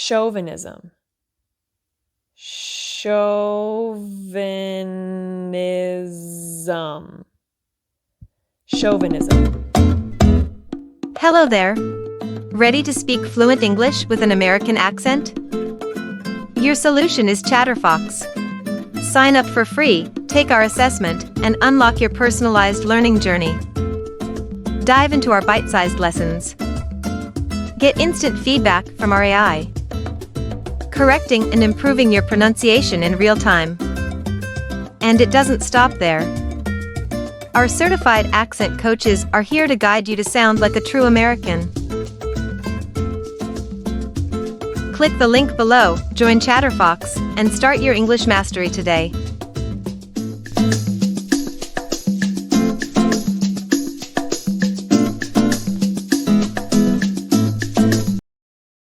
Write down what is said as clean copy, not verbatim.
Chauvinism. Chauvinism. Chauvinism. Hello there. Ready to speak fluent English with an American accent? Your solution is ChatterFox. Sign up for free, take our assessment, and unlock your personalized learning journey. Dive into our bite-sized lessons. Get instant feedback from our AI, correcting and improving your pronunciation in real time. And it doesn't stop there. Our certified accent coaches are here to guide you to sound like a true American. Click the link below, join ChatterFox, and start your English mastery today.